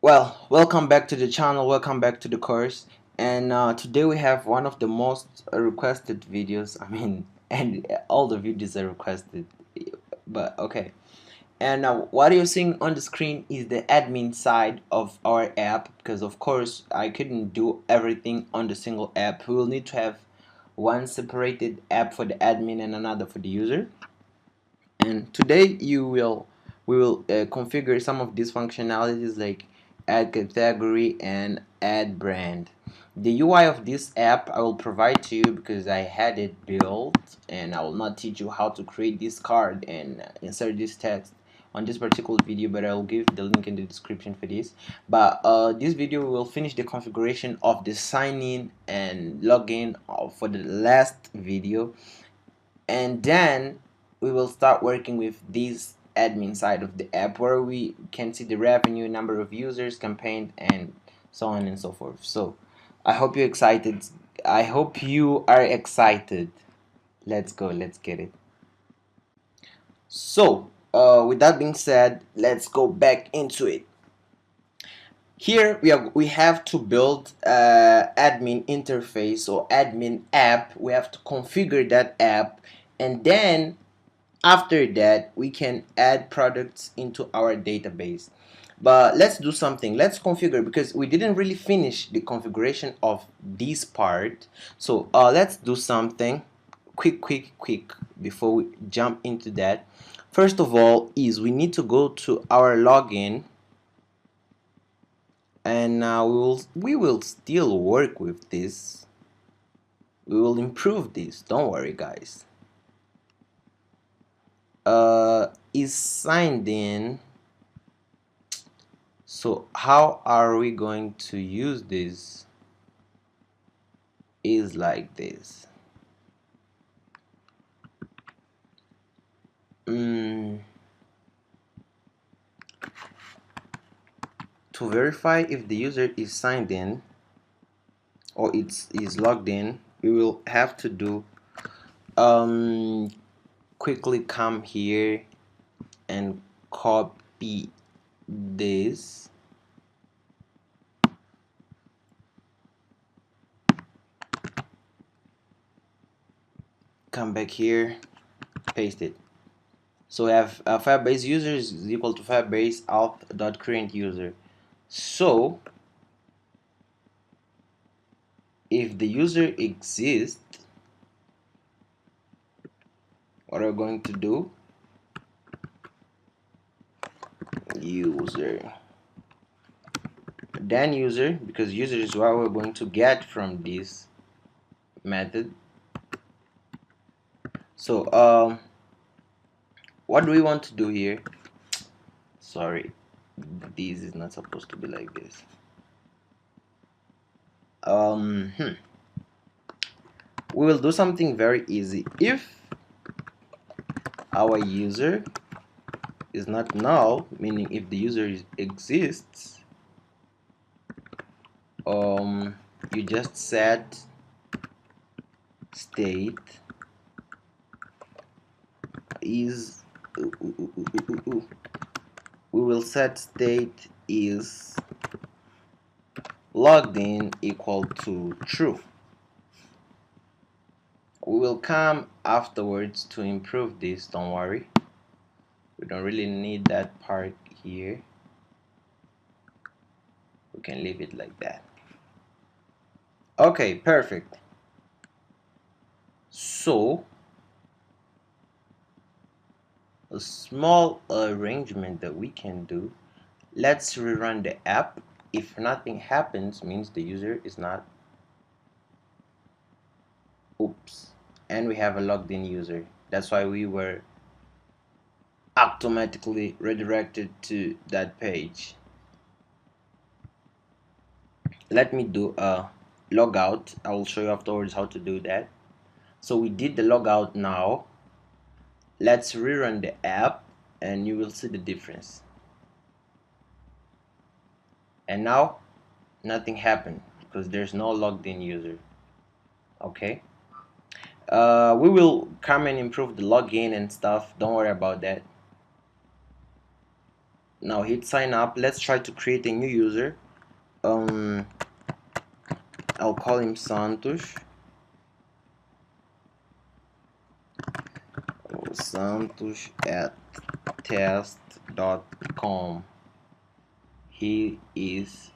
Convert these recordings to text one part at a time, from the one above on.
Well, welcome back to the channel, welcome back to the course. And today we have one of the most requested videos. And all the videos are requested, but okay. And what you're seeing on the screen is the admin side of our app, because of course I couldn't do everything on the single app. We will need to have one separated app for the admin and another for the user. And today we will configure some of these functionalities like add category and add brand. The UI of this app I will provide to you because I had it built, and I will not teach you how to create this card and insert this text on this particular video, but I will give the link in the description for this. But this video will finish the configuration of the sign in and login for the last video, and then we will start working with this admin side of the app where we can see the revenue, number of users, campaign, and so on and so forth. So I hope you're excited. I hope you are excited. Let's go, let's get it. So with that being said, let's go back into it. Here we have to build admin interface or admin app. We have to configure that app, and then after that we can add products into our database. But let's do something. Let's configure, because we didn't really finish the configuration of this part. So let's do something quick before we jump into that. First of all is we need to go to our login, and we will still work with this. We will improve this, don't worry guys. Is signed in. So how are we going to use this? Is like this. To verify if the user is signed in or is logged in, we will have to do quickly come here and copy this, come back here, paste it. So we have Firebase user is equal to Firebase auth.current user. So if the user exists, what are we going to do? User, then user, because user is what we're going to get from this method. So what do we want to do here? Sorry, this is not supposed to be like this. We will do something very easy. If our user is not null, meaning if the user exists, you just set state is we will set state is logged in equal to true. We will come afterwards to improve this, don't worry. We don't really need that part here. We can leave it like that. Okay, perfect. So a small arrangement that we can do, let's rerun the app. If nothing happens, means the user is not, oops, and we have a logged in user. That's why we were automatically redirected to that page. Let me do a logout. I will show you afterwards how to do that. So we did the logout. Now let's rerun the app and you will see the difference. And now nothing happened because there's no logged in user. Okay, we will come and improve the login and stuff, don't worry about that. Now hit sign up. Let's try to create a new user. I'll call him Santos. Santos at test.com. He is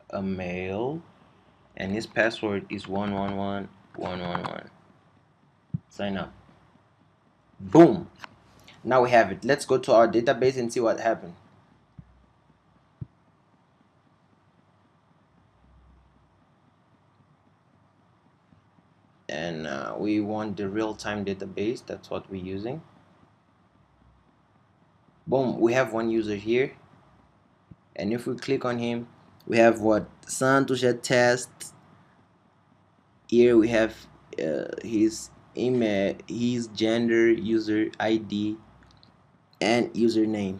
a male and his password is 111111. Sign up. Boom. Now we have it. Let's go to our database and see what happened. And we want the real-time database. That's what we're using. Boom, we have one user here, and if we click on him, we have what? Santos at test. Here we have his email, his gender, user ID, and username.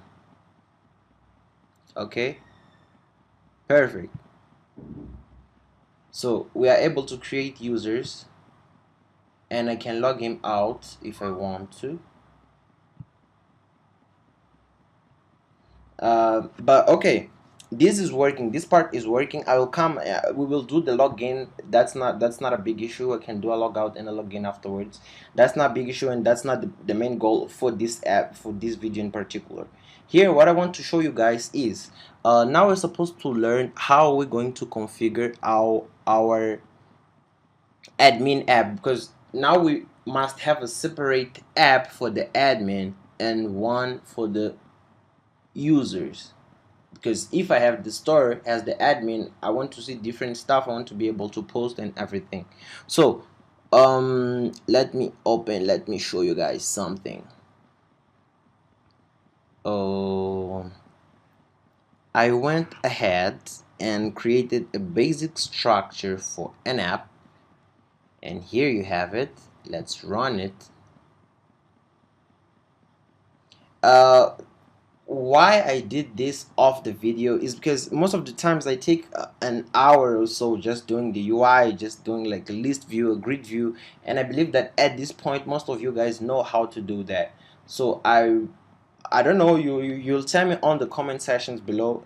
Okay, perfect. So we are able to create users, and I can log him out if I want to. But okay, this is working, this part is working. I will come, we will do the login. That's not a big issue. I can do a logout and a login afterwards. That's not a big issue, and that's not the main goal for this app, for this video in particular. Here what I want to show you guys is now we're supposed to learn how we're going to configure our admin app, because now we must have a separate app for the admin and one for the users. Because if I have the store as the admin, I want to see different stuff. I want to be able to post and everything. So let me show you guys something. Oh, I went ahead and created a basic structure for an app, and here you have it. Let's run it. Why I did this off the video is because most of the times I take an hour or so just doing the UI, just doing like a list view, a grid view, and I believe that at this point most of you guys know how to do that. So I don't know, you'll tell me on the comment section below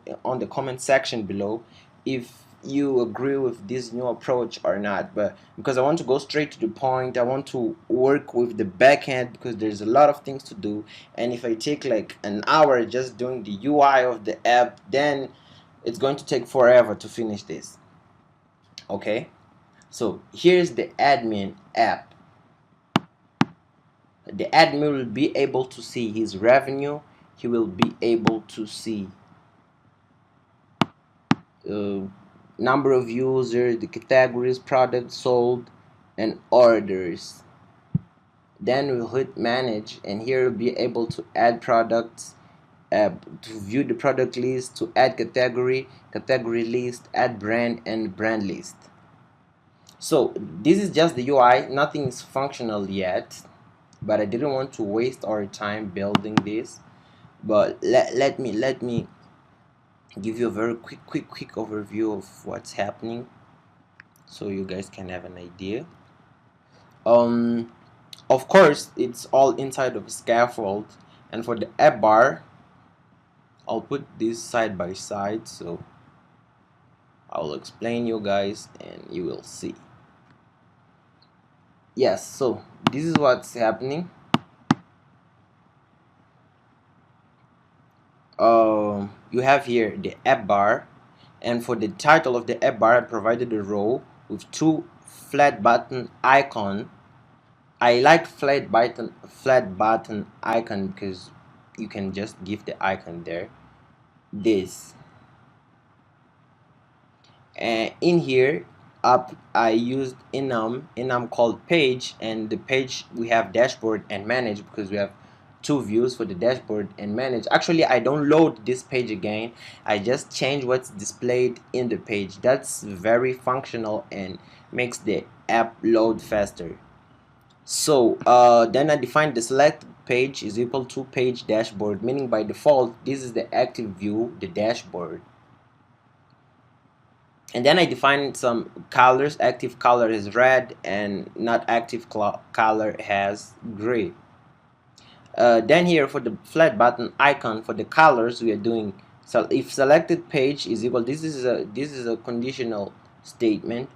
if you agree with this new approach or not. But because I want to go straight to the point, I want to work with the backend because there's a lot of things to do, and if I take like an hour just doing the UI of the app, then it's going to take forever to finish this. Okay, so here's the admin app. The admin will be able to see his revenue. He will be able to see number of users, the categories, products sold, and orders. Then we'll hit manage, and here we'll be able to add products, to view the product list, to add category list, add brand, and brand list. So this is just the UI, nothing is functional yet, but I didn't want to waste our time building this. But let me give you a very quick overview of what's happening so you guys can have an idea. Of course it's all inside of a scaffold, and for the app bar I'll put this side by side, so I'll explain you guys and you will see. Yes, so this is what's happening. You have here the app bar, and for the title of the app bar I provided a row with two flat button icon. I like flat button icon because you can just give the icon there. This, and in here up I used enum called page, and the page we have dashboard and manage because we have two views for the dashboard and manage. Actually I don't load this page again, I just change what's displayed in the page. That's very functional and makes the app load faster. So then I define the select page is equal to page dashboard, meaning by default this is the active view, the dashboard. And then I define some colors. Active color is red and not active color has gray. Then here for the flat button icon, for the colors we are doing, so if selected page is equal, this is a conditional statement.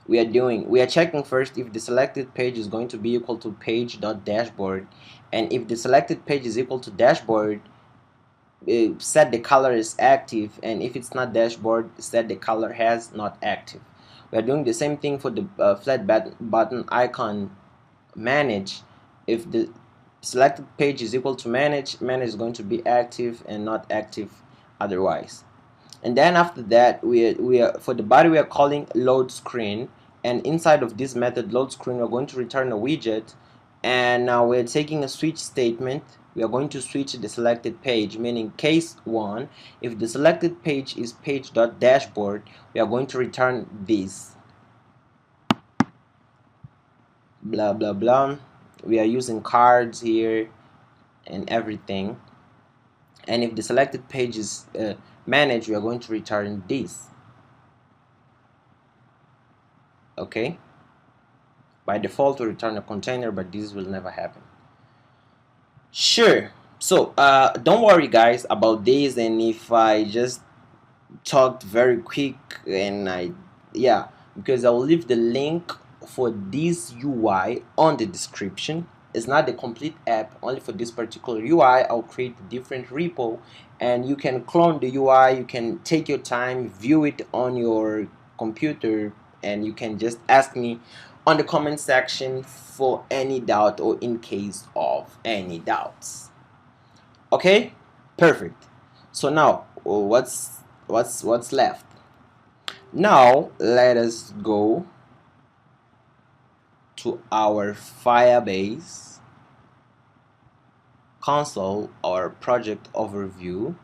We are checking first if the selected page is going to be equal to page.dashboard, and if the selected page is equal to dashboard, set the color is active, and if it's not dashboard, set the color has not active. We are doing the same thing for the flat button icon manage. If the selected page is equal to manage is going to be active and not active otherwise. And then after that, we are for the body we are calling load screen, and inside of this method load screen we're going to return a widget, and now we're taking a switch statement. We are going to switch the selected page, meaning case 1, if the selected page is page.dashboard, we are going to return this blah blah blah. We are using cards here and everything, and if the selected page is managed, we are going to return this. Okay, by default we return a container, but this will never happen. Sure. So don't worry guys about this, and if I just talked very quick, and yeah, because I will leave the link for this UI on the description. It's not the complete app, only for this particular UI. I'll create a different repo, and you can clone the UI. You can take your time, view it on your computer, and you can just ask me on the comment section for any doubt or in case of any doubts. Okay, perfect. So now what's left? Now let us go to our Firebase console, our project overview,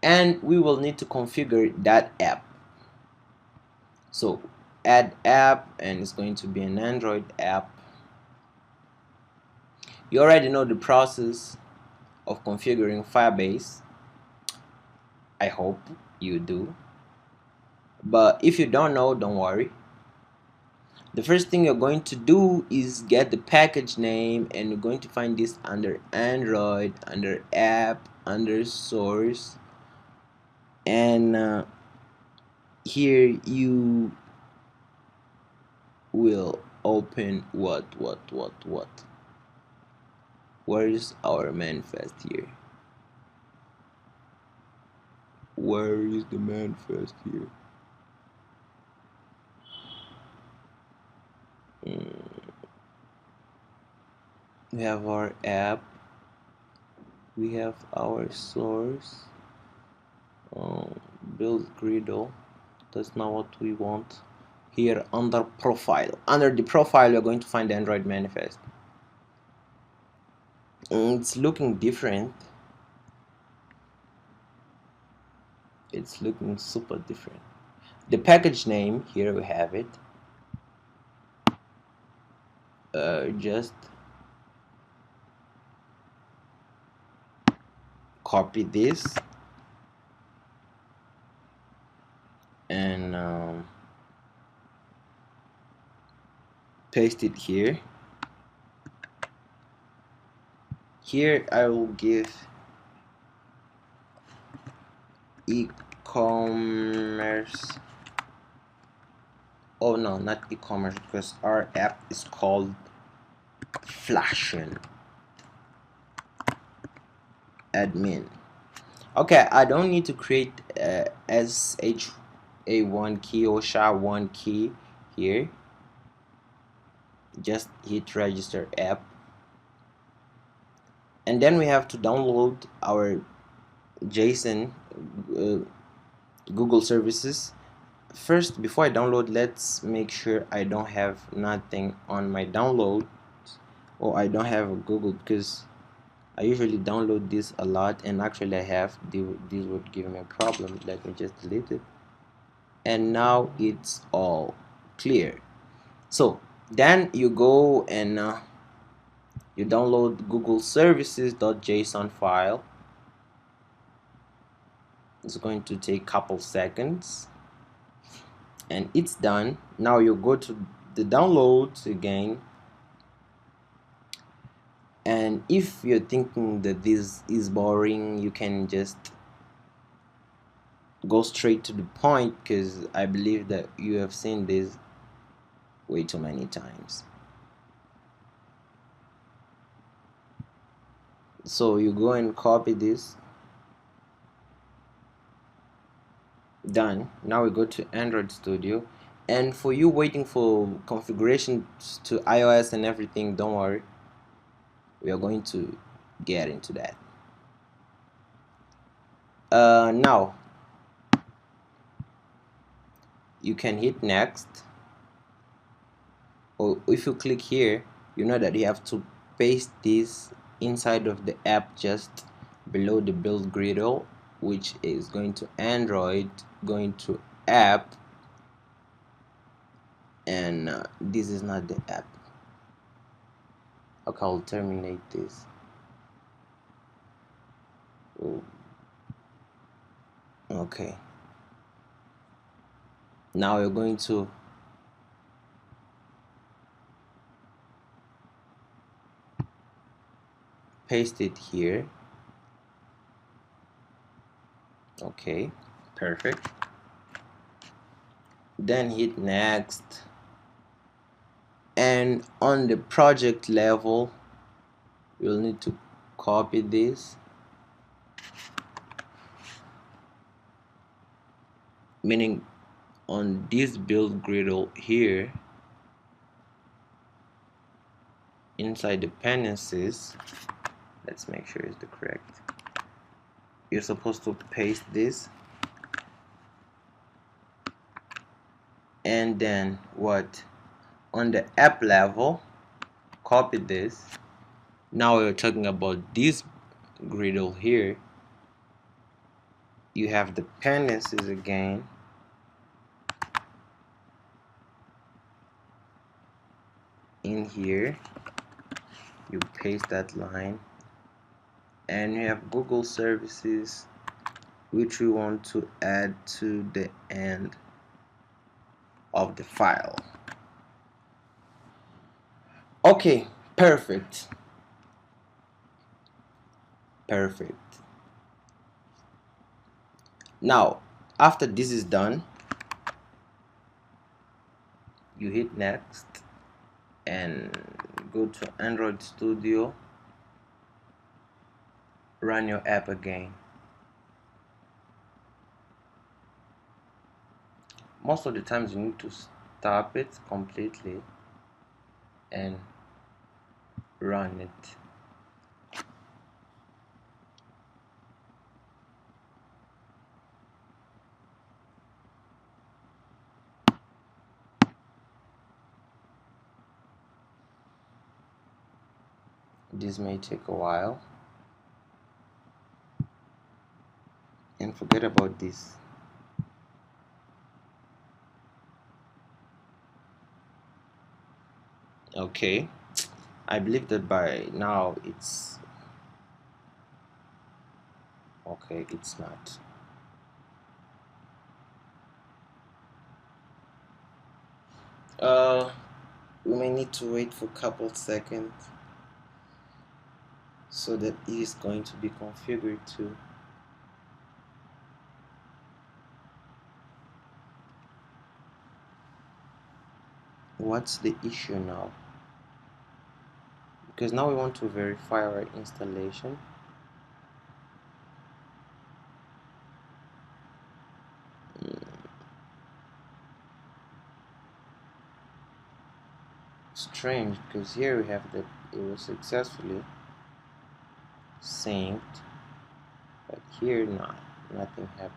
and we will need to configure that app. So add app, and it's going to be an Android app. You already know the process of configuring Firebase. I hope you do, but if you don't know, don't worry. The first thing you're going to do is get the package name, and you're going to find this under Android, under app, under source, and here you will open what where is our manifest here? Where is the manifest here? We have our app, we have our source, build griddle. That's not what we want. Here under profile, under the profile we're going to find the Android manifest. It's looking different. It's looking super different. The package name, here we have it. Just copy this and paste it here. Here I will give e-commerce. Oh no, not e-commerce, because our app is called Flutter admin. Okay, I don't need to create SHA1 key or SHA1 key here. Just hit register app, and then we have to download our JSON Google services. First, before I download, let's make sure I don't have nothing on my download, or I don't have a Google, because I usually download this a lot, and actually I have. This would give me a problem. Let me just delete it, and now it's all clear. So then you go and you download Google services.json file. It's going to take a couple seconds, and it's done. Now you go to the downloads again, And if you're thinking that this is boring, you can just go straight to the point, because I believe that you have seen this way too many times. So you go and copy this. Done. Now we go to Android Studio, and for you waiting for configurations to iOS and everything, don't worry, we are going to get into that. Now you can hit next, or if you click here, you know that you have to paste this inside of the app just below the build griddle, which is going to Android, going to app, and this is not the app. Okay, I'll terminate this. Oh, okay, now you're going to paste it here. Okay, perfect. Then hit next, and on the project level you'll need to copy this, meaning on this build griddle here, inside dependencies, let's make sure it's the correct, you're supposed to paste this, and then what, on the app level, copy this. Now we're talking about this griddle here, you have dependencies again, in here you paste that line, and you have Google services, which we want to add to the end of the file. Okay, perfect. Now after this is done, you hit next and go to Android Studio, run your app again. Most of the times you need to stop it completely and run it. This may take a while, and forget about this. Okay, I believe that by now it's okay. It's not. We may need to wait for a couple seconds so that it is going to be configured too. What's the issue now? Because now we want to verify our installation. Strange, because here we have that it was successfully synced, but here nothing happened.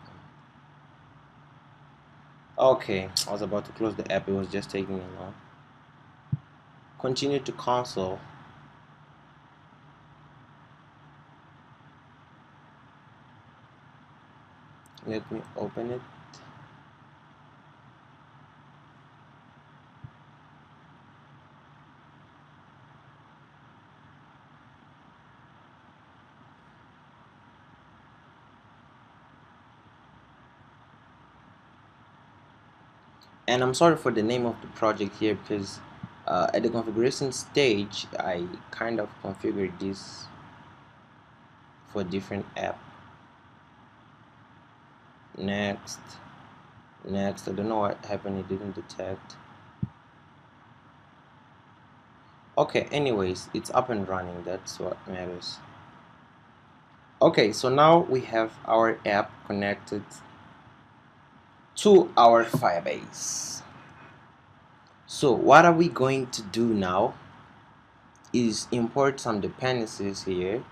Okay, I was about to close the app, it was just taking me long. Continue to console. Let me open it. And I'm sorry for the name of the project here, because At the configuration stage, I kind of configured this for different app. Next, I don't know what happened, it didn't detect. Okay, anyways, it's up and running, that's what matters. Okay, so now we have our app connected to our Firebase. So what are we going to do now is import some dependencies here.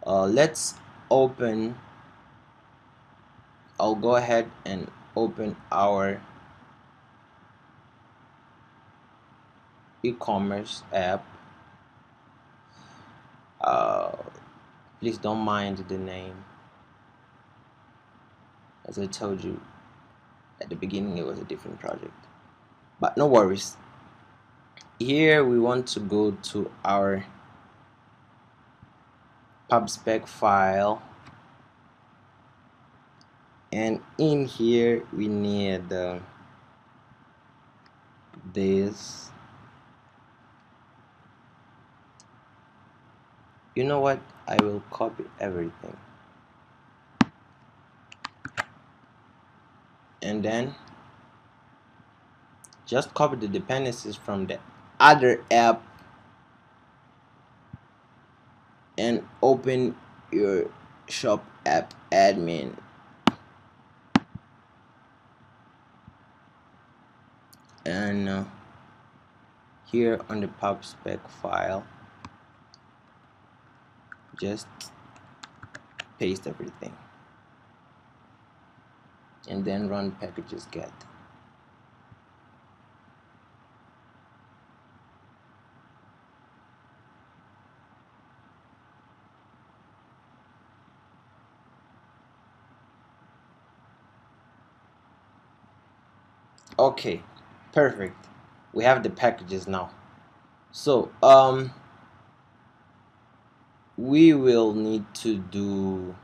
Let's open, I'll go ahead and open our e-commerce app. Please don't mind the name. As I told you at the beginning, it was a different project, but no worries. Here we want to go to our pubspec file, and in here we need this. You know what, I will copy everything and then just copy the dependencies from the other app and open your shop app admin. And here on the pubspec file, just paste everything and then run packages get. Okay, perfect. We have the packages now. So we will need to do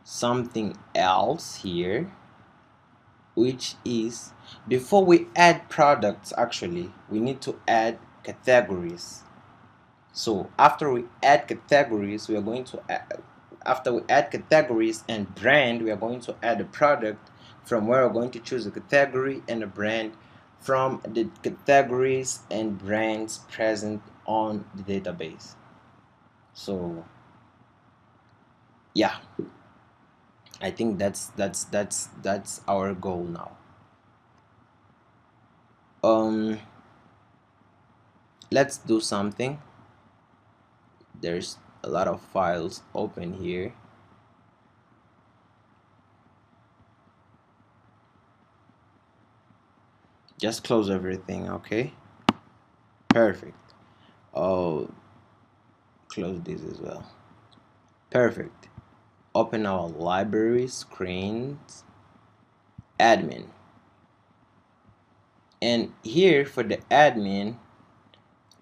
something else here, which is, before we add products, actually we need to add categories. So after we add categories, we are going to add, after we add categories and brand, we are going to add a product, from where we're going to choose a category and a brand from the categories and brands present on the database. So yeah, I think that's our goal now. Let's do something. There's a lot of files open here. Just close everything, okay? Perfect. Oh, close this as well. Perfect. Open our library screens, admin, and here for the admin,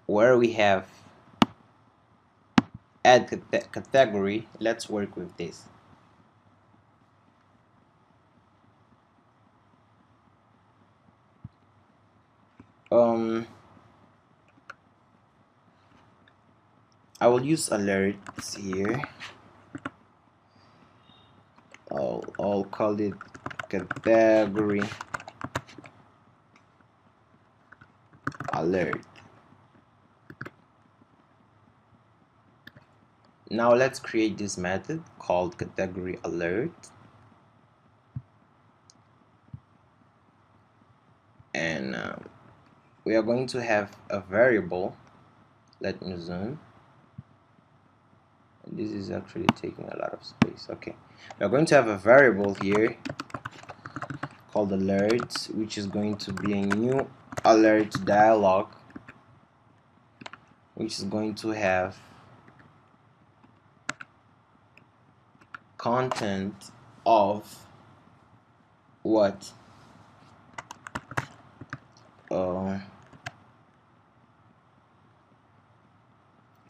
where we have add category, let's work with this. I will use alerts here. I'll call it category alert. Now let's create this method called category alert, and we are going to have a variable. Let me zoom. This is actually taking a lot of space. Okay, we are going to have a variable here called alert, which is going to be a new alert dialog, which is going to have content of what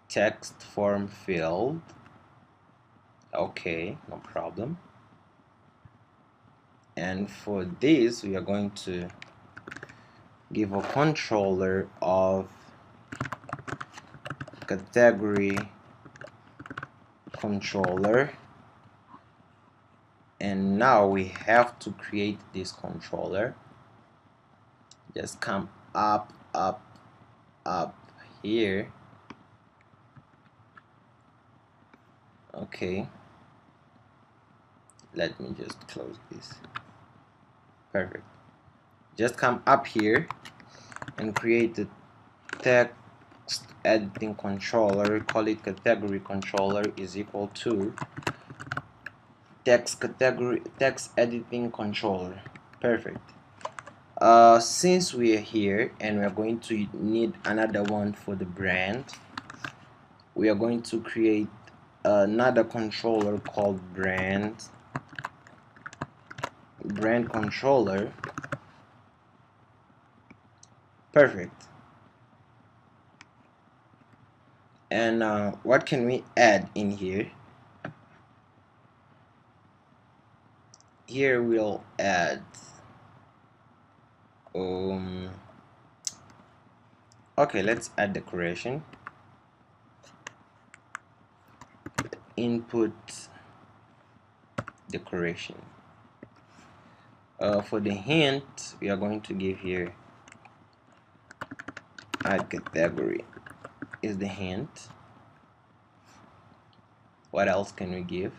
text form field. Okay, no problem. And for this we are going to give a controller of category controller, and now we have to create this controller. Just come up here. Okay, let me just close this. Perfect. Just come up here and create the text editing controller. Call it category controller is equal to text editing controller. Perfect. Since we are here and we are going to need another one for the brand, we are going to create another controller called brand controller. Perfect. And what can we add in here? Here we'll add okay, let's add decoration. Input decoration. For the hint, we are going to give here add category is the hint. What else can we give?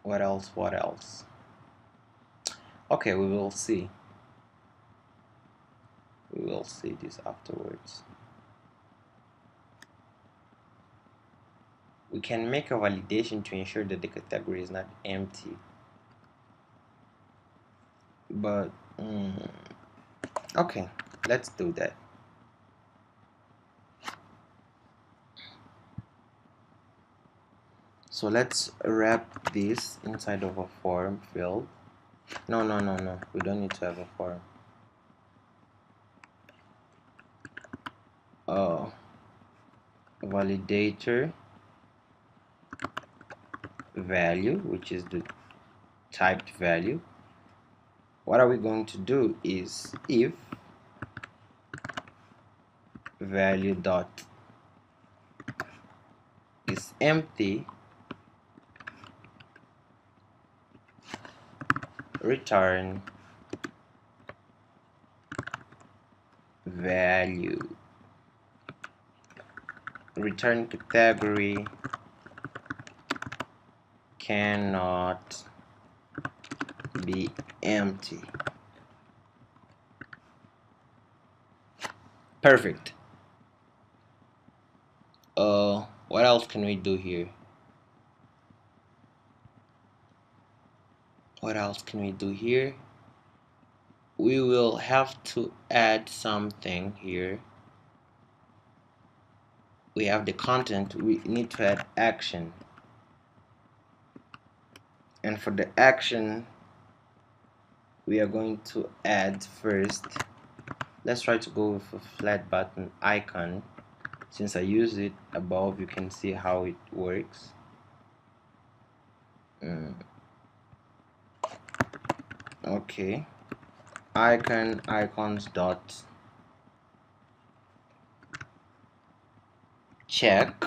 What else? Okay, we will see this afterwards. We can make a validation to ensure that the category is not empty, but okay, let's do that. So let's wrap this inside of a form field. No, we don't need to have a form. Validator value, which is the typed value. What are we going to do is if value dot is empty, return value, return category cannot be empty. Perfect. What else can we do here? We will have to add something here. We have the content, we need to add action, and for the action we are going to add first, let's try to go with a flat button icon. Since I use it above, you can see how it works. Okay, icons dot check,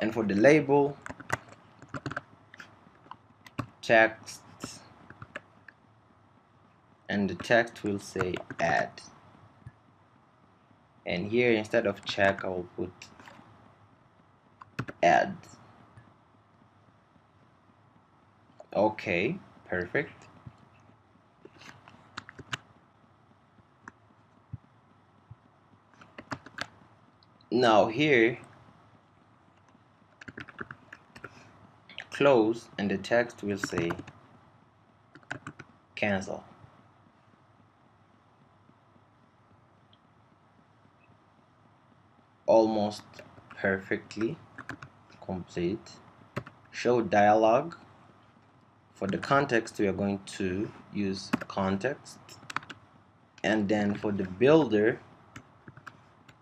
and for the label, text, and the text will say add, and here instead of check I will put add. Okay, perfect. Now here close, and the text will say cancel. Almost perfectly complete. Show dialog. For the context we are going to use context, and then for the builder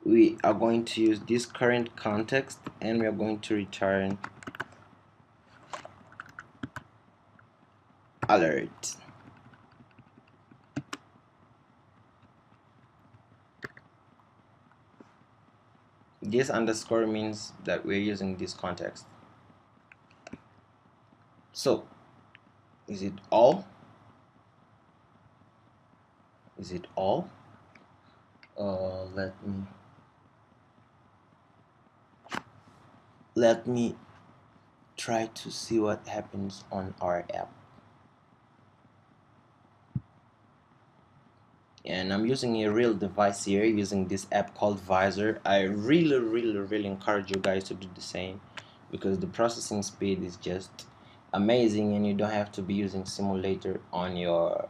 we are going to use this current context, and we are going to return alert. This underscore means that we're using this context. So is it all? Is it all? Let me try to see what happens on our app. And I'm using a real device here, using this app called Visor. I really encourage you guys to do the same, because the processing speed is just amazing and you don't have to be using simulator on your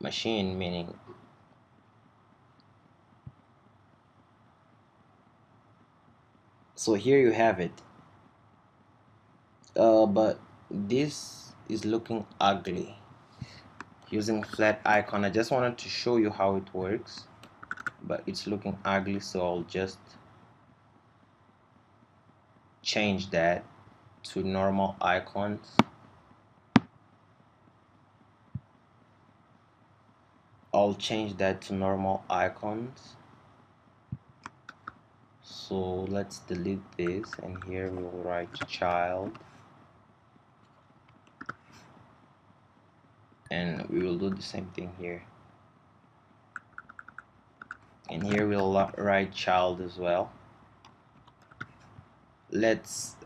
machine, meaning so here you have it. But this is looking ugly using flat icon. I just wanted to show you how it works, but it's looking ugly, so I'll just change that to normal icons. I'll change that to normal icons. So let's delete this, and here we'll write child, and we will do the same thing here, and here we'll write child as well. Let's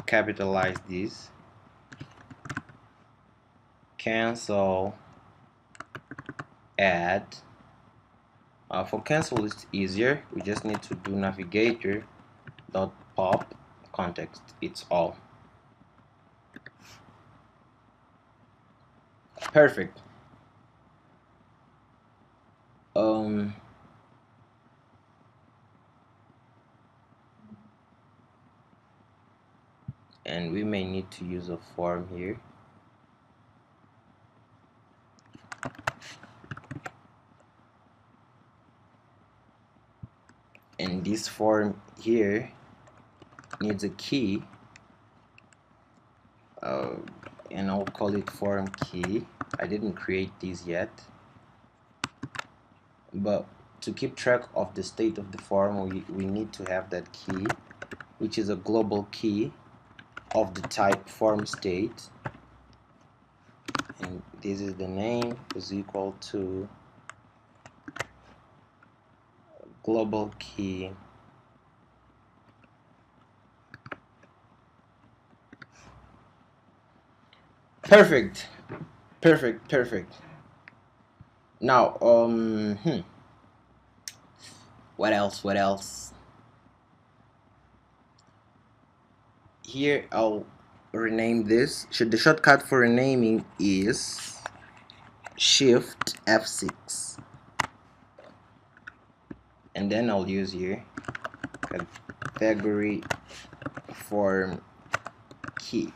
capitalize this, cancel, add. For cancel it's easier, we just need to do navigator dot pop context, it's all. Perfect. And we may need to use a form here. And this form here needs a key, and I'll call it form key. I didn't create these yet, but to keep track of the state of the form, we need to have that key, which is a global key of the type form state, and this is the name is equal to global key perfect. Now what else here? I'll rename this. The shortcut for renaming is Shift F6, and then I'll use here category form key.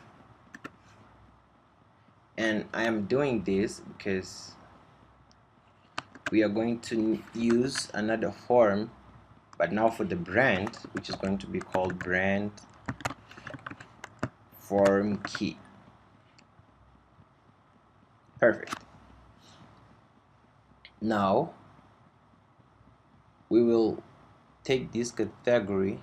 And I am doing this because we are going to use another form, but now for the brand, which is going to be called brand form key. Perfect. Now we will take this category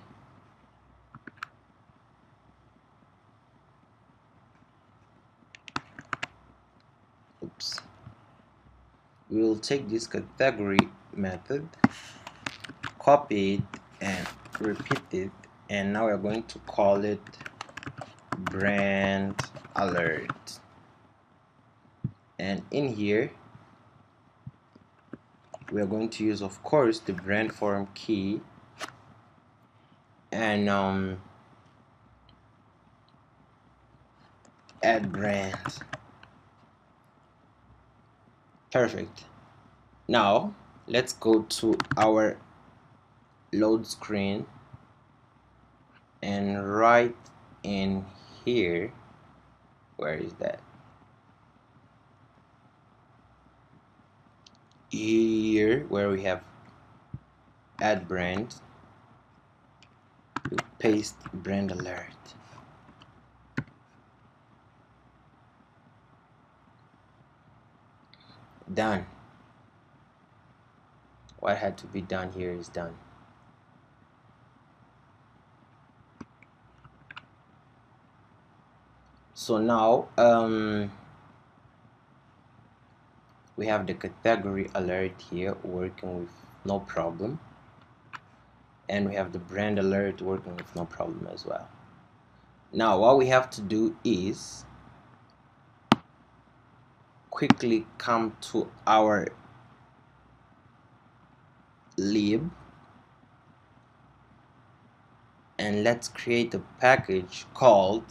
we will take this category method, copy it and repeat it, and now we're going to call it brand alert. And in here we are going to use, of course, the brand form key, and add brand. Perfect. Now let's go to our load screen, and right in here, where is that? Here where we have add brand, we paste brand alert. done. What had to be done here is done. So now we have the category alert here working with no problem, and we have the brand alert working with no problem as well. Now what we have to do is quickly come to our lib and let's create a package called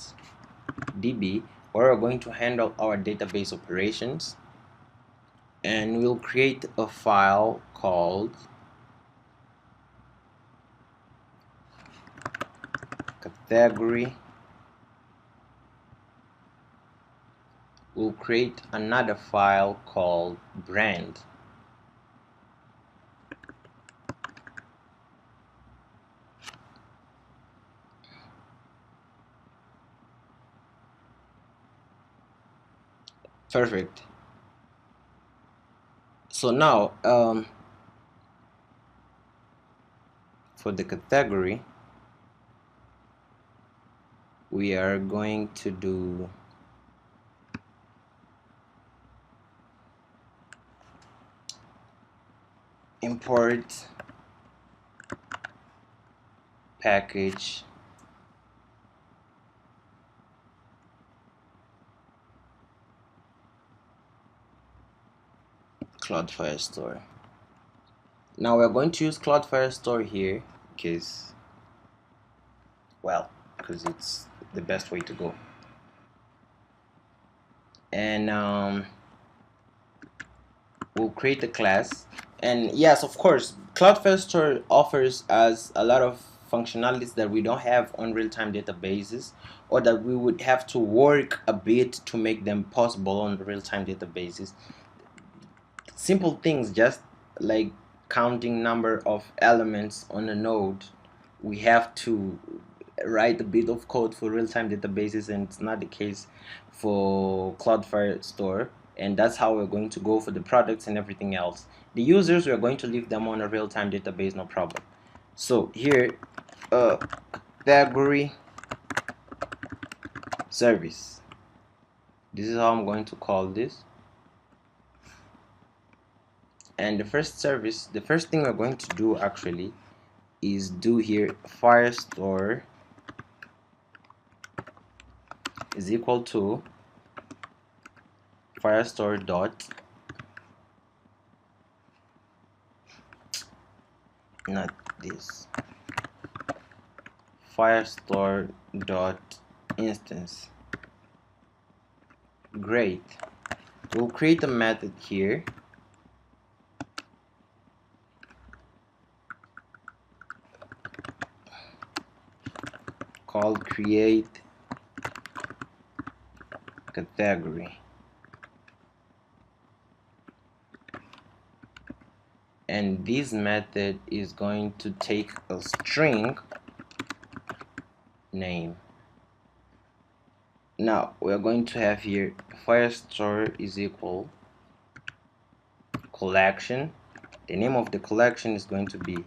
db where we're going to handle our database operations, and we'll create a file called category. We'll create another file called brand. Perfect. So now for the category we are going to do import package Cloud Firestore. Now we're going to use Cloud Firestore here because it's the best way to go. And we'll create a class, and yes, of course, Cloud Firestore offers us a lot of functionalities that we don't have on real-time databases, or that we would have to work a bit to make them possible on real-time databases. Simple things just like counting number of elements on a node. We have to write a bit of code for real-time databases, and it's not the case for Cloud Firestore. And that's how we're going to go for the products and everything else. The users, we're going to leave them on a real-time database, no problem. So here, category service. This is how I'm going to call this. And the first thing we're going to do actually is do here Firestore is equal to Firestore dot not this Firestore dot instance. Great. We'll create a method here called create category, and this method is going to take a string name. Now we're going to have here Firestore is equal collection. The name of the collection is going to be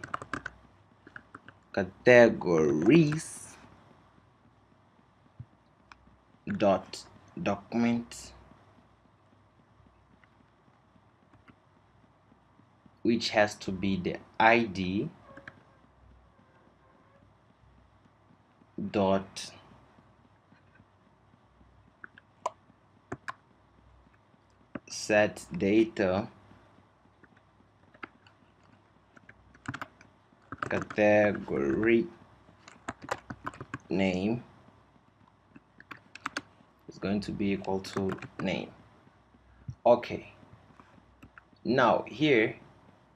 categories dot document, which has to be the ID dot set data category name is going to be equal to name. Okay, now here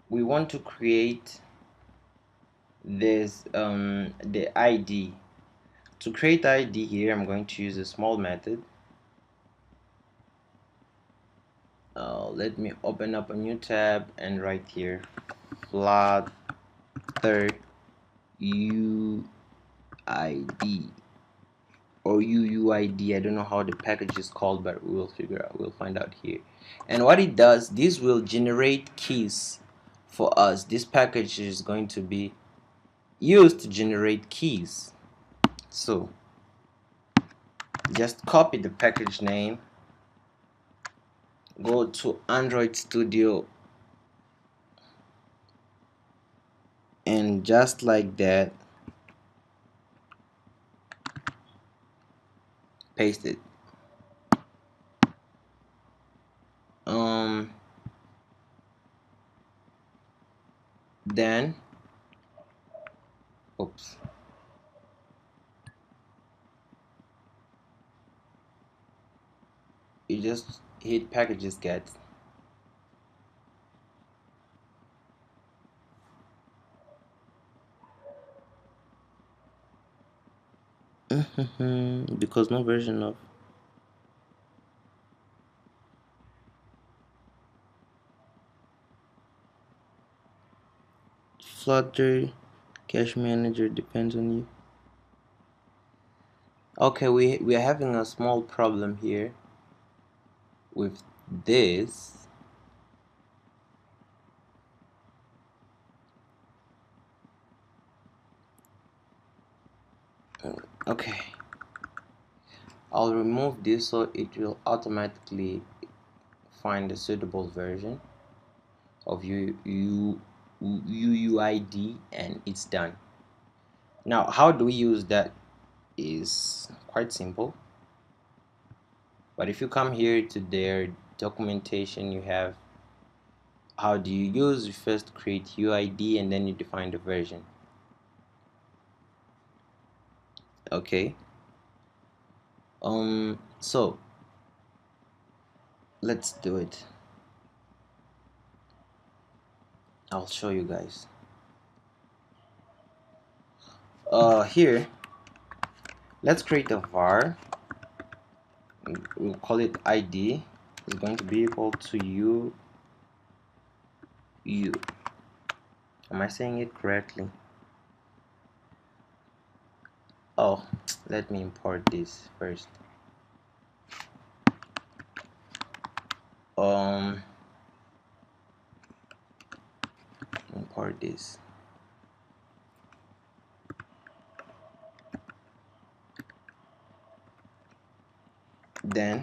we want to create this the ID. To create ID here, I'm going to use a small method. Let me open up a new tab and write here Flutter UID. or UUID. I don't know how the package is called, but we will figure out. We'll find out here. And what it does, this will generate keys for us. This package is going to be used to generate keys. So just copy the package name, go to Android Studio, and just like that, paste it. Then oops, you just hit packages get. Because no version of Flutter Cache Manager depends on you. Okay, we are having a small problem here with this. Okay, I'll remove this so it will automatically find a suitable version of UUID, and it's done. Now, how do we use that is quite simple. But if you come here to their documentation, you have how do you use. You first create UID and then you define the version. Okay. So let's do it. I'll show you guys. Here, let's create a var. We'll call it ID. It's going to be equal to u. Am I saying it correctly? Oh, let me import this first. Import this. Then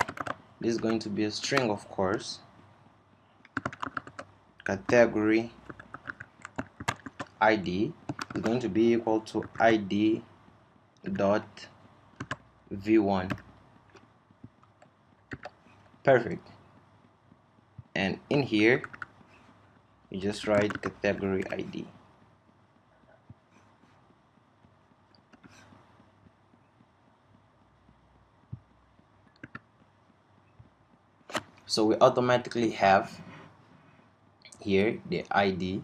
this is going to be a string, of course. Category ID is going to be equal to ID dot v1. Perfect. And in here you just write category ID. So we automatically have here the ID.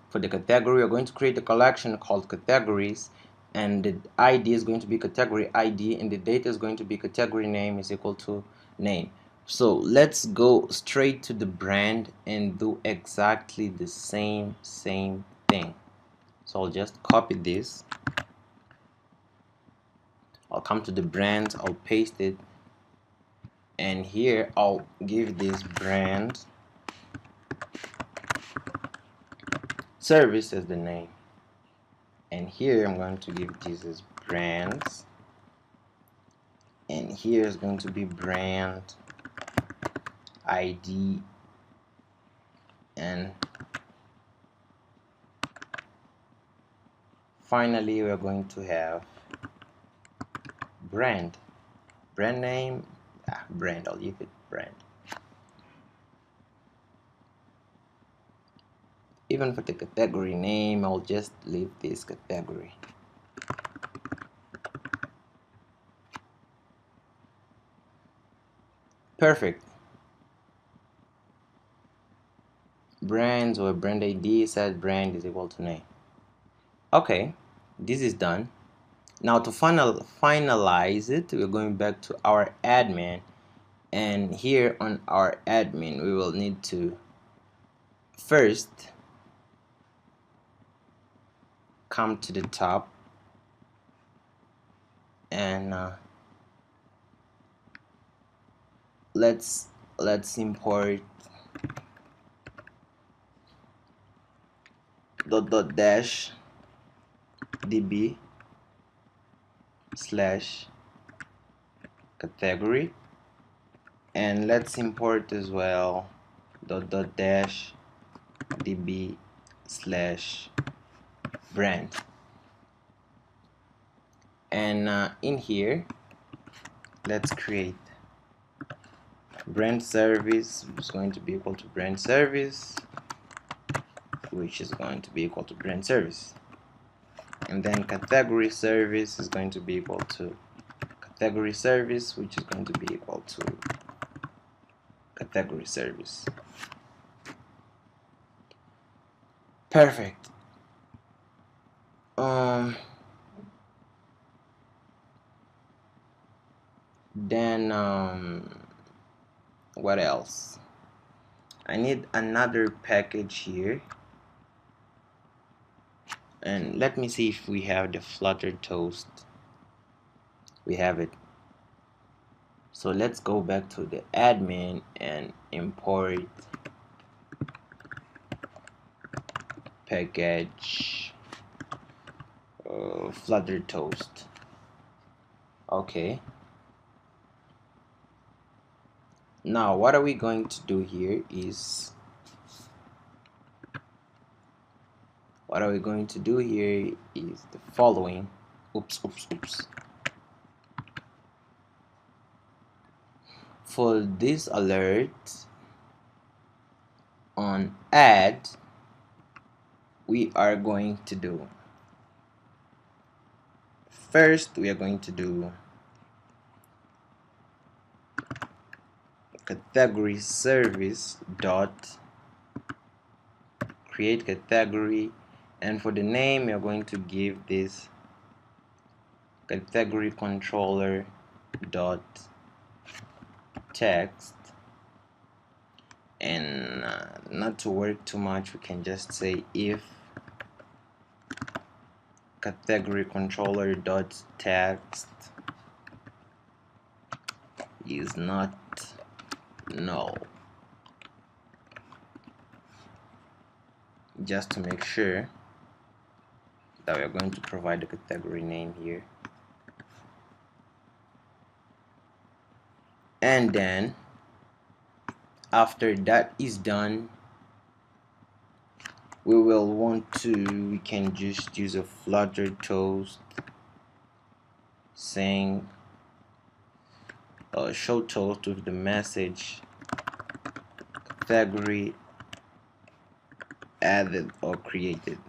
For the category, we're going to create a collection called categories, and the ID is going to be category ID, and the data is going to be category name is equal to name. So let's go straight to the brand and do exactly the same thing. So I'll just copy this. I'll come to the brand, I'll paste it, and here I'll give this brand service as the name, and here I'm going to give this as brands, and here is going to be brand ID, and finally we're going to have brand name, brand, I'll leave it brand. Even for the category name, I'll just leave this category. Perfect. Brands or brand ID said brand is equal to name. Okay, this is done. Now to finalize it, we're going back to our admin, and here on our admin we will need to first come to the top and let's import dot dash db slash category, and let's import as well dot dash db slash brand. And in here let's create brand service, which is going to be equal to brand service, which is going to be equal to brand service, and then category service is going to be equal to category service, which is going to be equal to category service. Perfect. Then what else? I need another package here, and let me see if we have the Flutter toast. We have it. So let's go back to the admin and import package Flutter toast. Okay. Now what are we going to do here is the following. Oops. For this alert on add, we are going to do first, we are going to do category service dot create category, and for the name you're going to give this category controller dot text, and not to work too much, we can just say if category controller dot text is not null, just to make sure that we are going to provide the category name here. And then after that is done, we can just use a Flutter toast saying show toast with the message category added or created,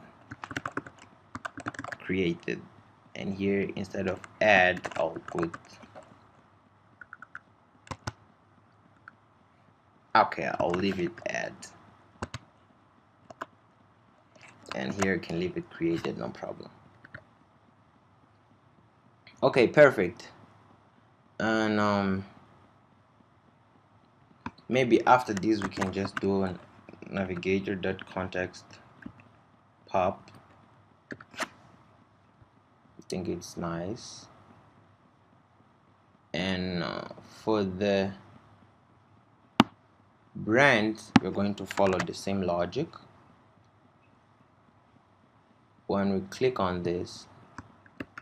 and here instead of add I'll put, okay, I'll leave it add, and here I can leave it created, no problem. Okay, perfect. And maybe after this we can just do a navigator.context pop. I think it's nice. And for the brand we're going to follow the same logic. When we click on this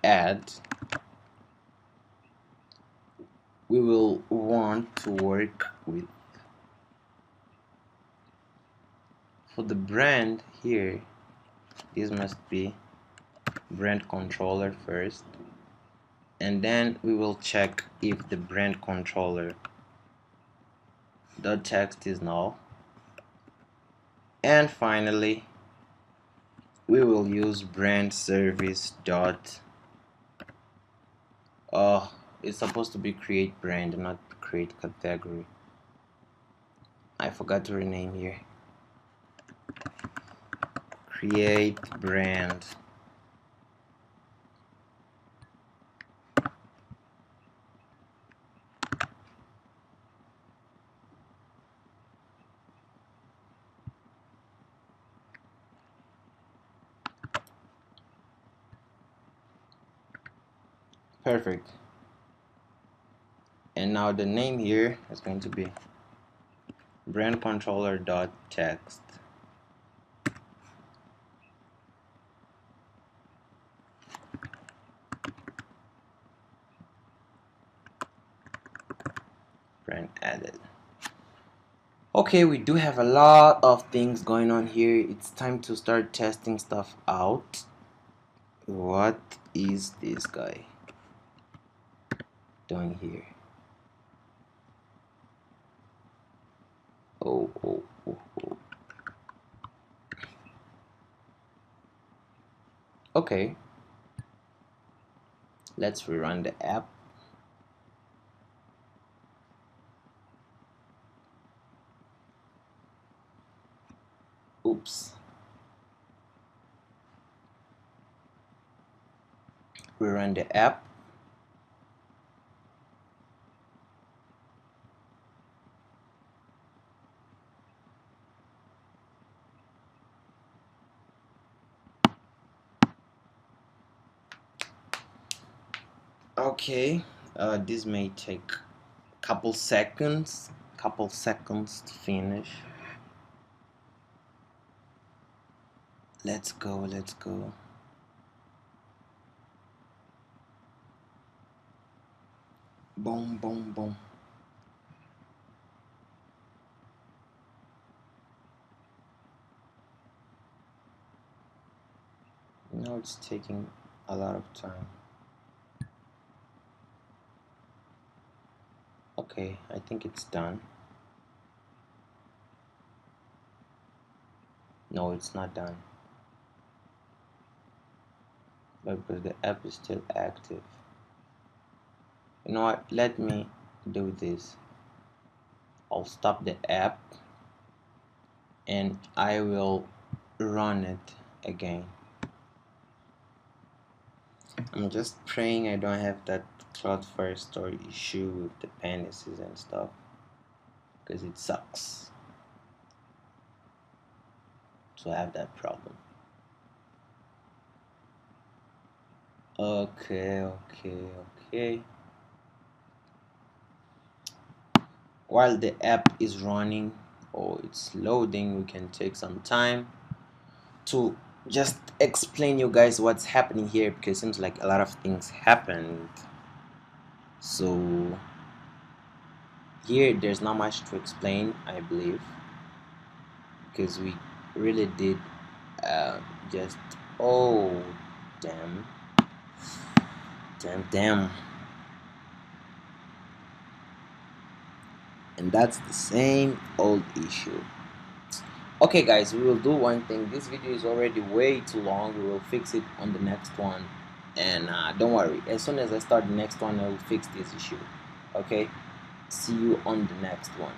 add, we will want to work with, for the brand here, this must be brand controller first, and then we will check if the brand controller dot text is null, and finally we will use brand service dot it's supposed to be create brand, not create category. I forgot to rename here. Create brand. Perfect. and now the name here is going to be brand controller dot text. Brand added. Okay, we do have a lot of things going on here. It's time to start testing stuff out. What is this guy doing here? Oh. Okay, let's rerun the app. Oops. Rerun the app. Okay, this may take a couple seconds to finish. Let's go. Boom. Now it's taking a lot of time. Okay, I think it's done. No, it's not done. But because the app is still active. You know what? Let me do this. I'll stop the app and I will run it again. I'm just praying I don't have that Cloud Firestore issue with dependencies and stuff, because it sucks to have that problem. Okay. While the app is running or it's loading, we can take some time to just explain you guys what's happening here, because it seems like a lot of things happened. So here there's not much to explain, I believe, because we really did just oh damn. And that's the same old issue. Okay guys, we will do one thing. This video is already way too long. We will fix it on the next one, and don't worry, as soon as I start the next one I will fix this issue. Okay, see you on the next one.